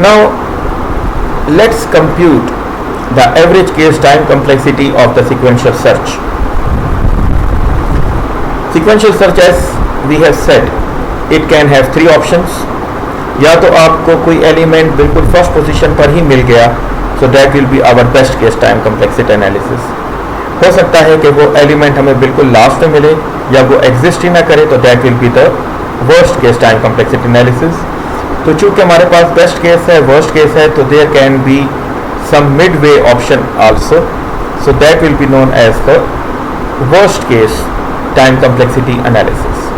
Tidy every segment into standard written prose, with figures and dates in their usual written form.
Now let's compute the average case time complexity of the sequential search. Sequential search, as we have said, it can have three options. या तो आपको कोई element बिल्कुल first position पर ही मिल गया, so that will be our best case time complexity analysis. हो सकता है कि वो एलिमेंट हमें बिल्कुल लास्ट में मिले या वो एग्जिस्ट ही ना करे, तो that will be the worst case time complexity analysis. तो चूंकि हमारे पास बेस्ट केस है, वर्स्ट केस है, तो there can be some mid way option also, so that will be known as the worst case time complexity analysis.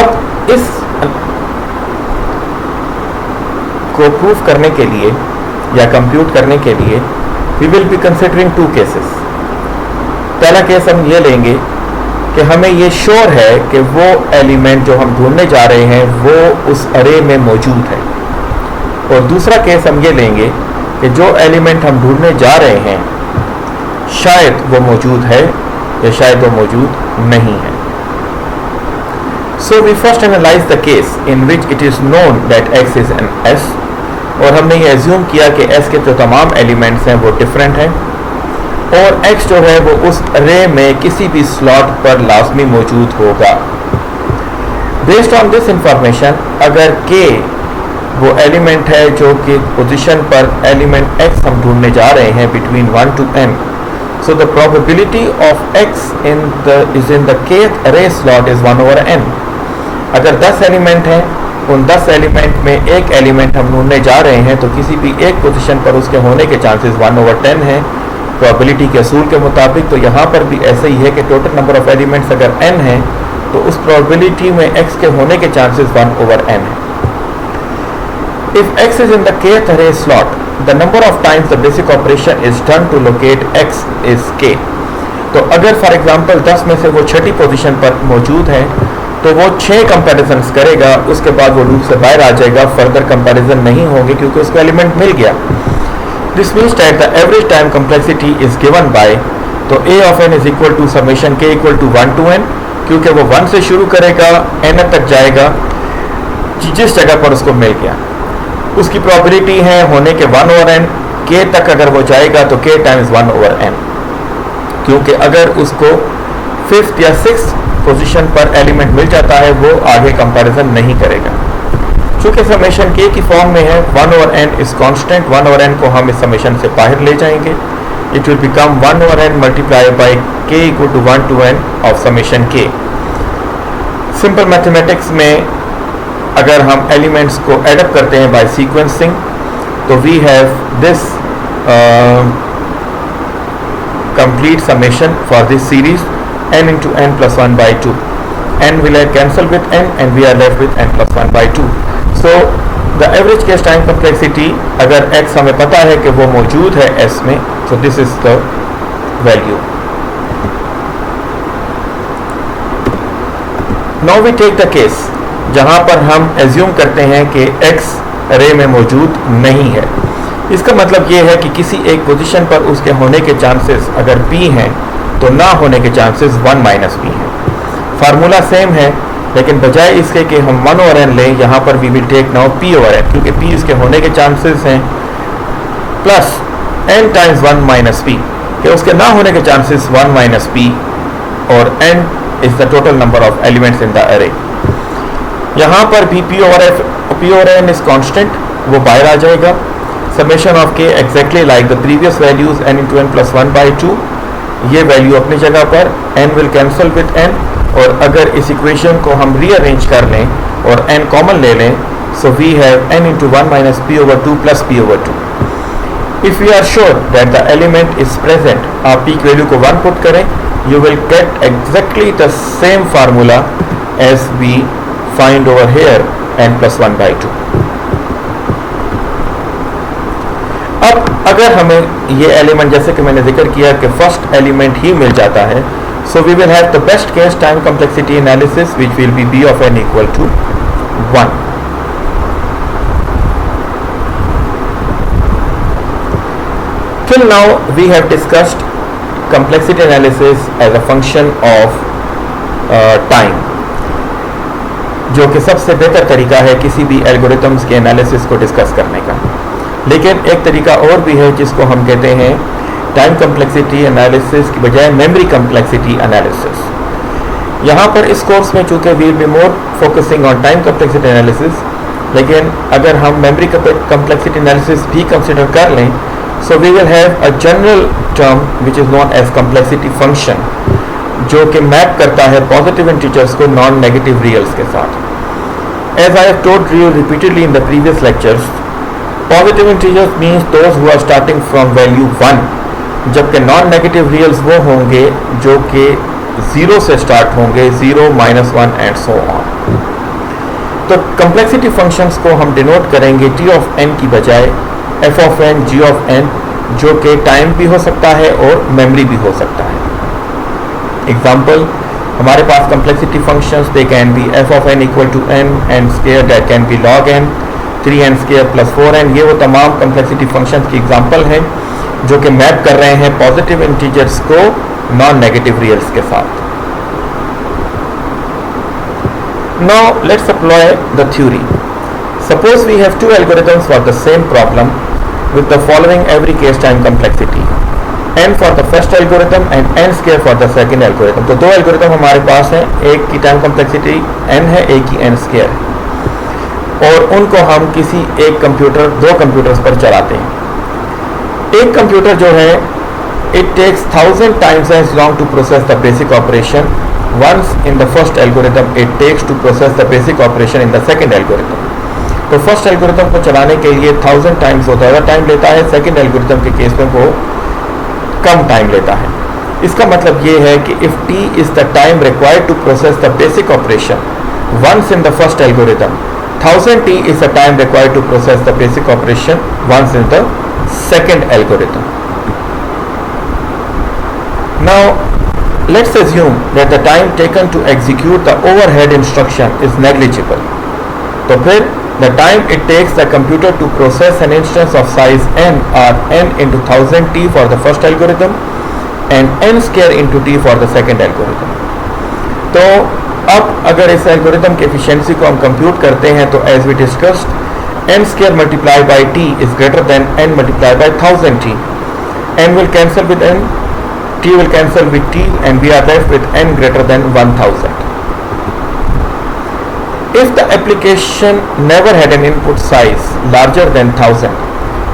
अब इस को प्रूव करने के लिए या कंप्यूट करने के लिए we will be considering two cases. पहला केस हम ये लेंगे कि हमें ये श्योर है कि वो एलिमेंट जो हम ढूंढने जा रहे हैं वो उस अरे में मौजूद है. और दूसरा केस हम ये लेंगे कि जो एलिमेंट हम ढूंढने जा रहे हैं शायद वो मौजूद है या शायद वो मौजूद नहीं है. So we first analyze the case in which it is known that x is an S, और हमने ये एज्यूम किया कि S के जो तमाम एलिमेंट्स हैं वो डिफरेंट हैं और X जो है वो उस अरे में किसी भी स्लॉट पर लाजमी मौजूद होगा. बेस्ड ऑन दिस इंफॉर्मेशन, अगर K वो एलिमेंट है जो कि पोजीशन पर एलिमेंट X हम ढूंढने जा रहे हैं between 1 to n, so the probability of X is in the kth array slot is 1 over n. अगर 10 एलिमेंट हैं, उन 10 एलिमेंट में एक एलिमेंट हम ढूंढने जा रहे हैं, तो किसी भी एक पोजीशन पर उसके होने के चांसेस 1 over 10 हैं प्रोबेबिलिटी के असूल के मुताबिक. तो यहाँ पर भी ऐसे ही है कि टोटल नंबर ऑफ एलिमेंट्स अगर n हैं तो उस प्रोबेबिलिटी में x के होने के चांसेस 1 over n हैं. If x is in the kth array slot, the number of times the basic operation is done to locate x is k. तो अगर फॉर एग्जांपल 10 में से वो छठी पोजीशन पर मौजूद है तो वो 6 कंपैरिजन्स करेगा, उसके बाद वो लूप से बाहर आ जाएगा, फर्दर कंपैरिजन नहीं होंगे क्योंकि उसको एलिमेंट मिल गया. This means that the average time complexity is given by, तो a of n is equal to summation k equal to 1 to n, क्योंकि वो 1 से शुरू करेगा, n तक जाएगा, जिस जगह पर उसको मिल गया उसकी प्रोबेबिलिटी है होने के 1 over n. k तक अगर वो जाएगा तो k टाइम्स 1 over n, क्योंकि अगर उसको 5th या 6th पोजीशन पर एलिमेंट मिल जाता है वो आगे कंपैरिजन नहीं करेगा. चूंकि समेशन k की फॉर्म में है, 1 over n is constant. 1 over n को हम इस समेशन से बाहर ले जाएंगे, it will become 1 over n multiply by k equal to 1 to n of summation k. Simple mathematics में अगर हम एलिमेंट्स को एडअप करते हैं बाय सीक्वेंसिंग, तो we have this complete summation for this series n into n plus 1 by 2. n will cancel with n and we are left with n plus 1 by 2. So the average case time complexity, अगर x हमें पता है कि वो मौजूद है S में, so this is the value. Now we take the case जहाँ पर हम एज्यूम करते हैं कि x अरे में मौजूद नहीं है. इसका मतलब ये है कि किसी एक पोजीशन पर उसके होने के चांसेस अगर p हैं तो ना होने के चांसेस 1 minus p हैं. फार्मूला सेम है, लेकिन बजाय इसके कि हम 1 over n लें, यहाँ पर we will take now p over n, क्योंकि p इसके होने के चांसेस हैं plus n times 1 minus p, कि उसके ना होने के चांसेस 1 minus p और n is the total number of elements in the अरे. यहाँ पर भी p over n is constant, वो बाहर आ जाएगा. Summation of k exactly like the previous values n into n plus 1 by 2, ये वैल्यू अपनी जगह पर, n will cancel with n, और अगर इस इक्वेशन को हम रीअरेंज कर लें और n कॉमन ले लें, so we have n into 1 minus p over 2 plus p over 2. If we are sure that the element is present, आप p की वैल्यू को 1 पुट करें, you will get exactly the same formula as we find over here n plus 1 by 2. अब अगर हमें ये element, जैसे कि मैंने जिक्र किया कि फर्स्ट एलिमेंट ही मिल जाता है, so we will have the best case time complexity analysis which will be b of n equal to 1. Till now we have discussed complexity analysis as a function of time. जो कि सबसे बेहतर तरीका है किसी भी एल्गोरिथम्स के analysis को डिस्कस करने का। लेकिन एक तरीका और भी है जिसको हम कहते हैं टाइम कम्प्लेक्सिटी एनालिसिस की बजाय मेमोरी कम्प्लेक्सिटी एनालिसिस। यहाँ पर इस कोर्स में चूँकि we will be more focusing on time complexity analysis, लेकिन अगर हम मेमोरी कम्प्लेक्सिटी एनालिसिस भी कंसिडर कर लें, so we will have a general term which is known as complexity function, जो कि मैप करता है पॉजिटिव इंटीजर्स को नॉन नेगेटिव रियल्स के साथ। As I have told you repeatedly in the previous lectures, positive integers means those who are starting from value 1, जबकि non negative रियल्स वो होंगे जो कि 0 से स्टार्ट होंगे, 0, -1 एंड सो ऑन। तो कम्प्लेक्सिटी फंक्शंस को हम डिनोट करेंगे t ऑफ n की बजाय f of n, g of n, जो कि टाइम भी हो सकता है और मेमोरी भी हो सकता है। एग्जाम्पल, हमारे पास complexity functions they can be f of n equal to n square, that can be log n, 3n square plus 4n। ये वो तमाम कम्प्लेक्सिटी फंक्शंस की एग्जाम्पल हैं जो कि मैप कर रहे हैं पॉजिटिव इंटीजर्स को नॉन नेगेटिव रियल्स के साथ। Now let's apply the theory. Suppose we have two algorithms for the same problem with the following every case time complexity: n for the first algorithm and n square for the second algorithm. तो दो algorithm हमारे पास हैं, एक की time complexity n है, एक की n square है, और उनको हम किसी एक कंप्यूटर, दो कंप्यूटर्स पर चलाते हैं। एक कंप्यूटर जो है, it takes 1000 times as long to process the basic operation once in the first algorithm it takes to process the basic operation in the second algorithm. तो फर्स्ट एल्गोरिथम को चलाने के लिए 1000 टाइम्स होता है टाइम लेता है, सेकंड एल्गोरिथम के केस में वो कम टाइम लेता है। इसका मतलब ये है कि if t is the time required to process the basic operation once in the first algorithm, 1000 t is the time required to process the basic operation once in the second algorithm. Now let's assume that the time taken to execute the overhead instruction is negligible. तो फिर the time it takes the computer to process an instance of size n are n into 1000 t for the first algorithm and n square into t for the second algorithm. तो अब अगर इस algorithm की efficiency को हम compute करते हैं तो as we discussed n square multiplied by t is greater than n multiplied by 1000 t. n will cancel with n, t will cancel with t, and we are left with n greater than 1000. If the application never had an input size larger than 1000,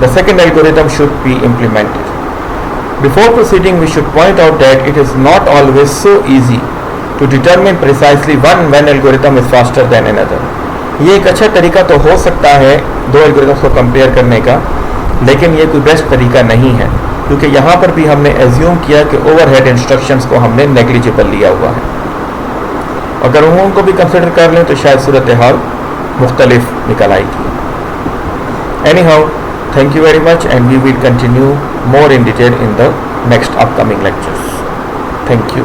the second algorithm should be implemented. Before proceeding, we should point out that it is not always so easy to determine precisely one algorithm is faster than another. ये एक अच्छा तरीका तो हो सकता है दो algorithms को कंपेयर करने का, लेकिन ये कोई बेस्ट तरीका नहीं है, क्योंकि यहाँ पर भी हमने एज्यूम किया कि ओवरहेड इंस्ट्रक्शंस को हमने नेग्लिजिबल लिया हुआ है। अगर उनको भी कंसिडर कर लें तो शायद सूरत हाल मुख्तलिफ निकल आएगी। Anyhow, thank you very much and we will continue more in detail in the next upcoming lectures. Thank you.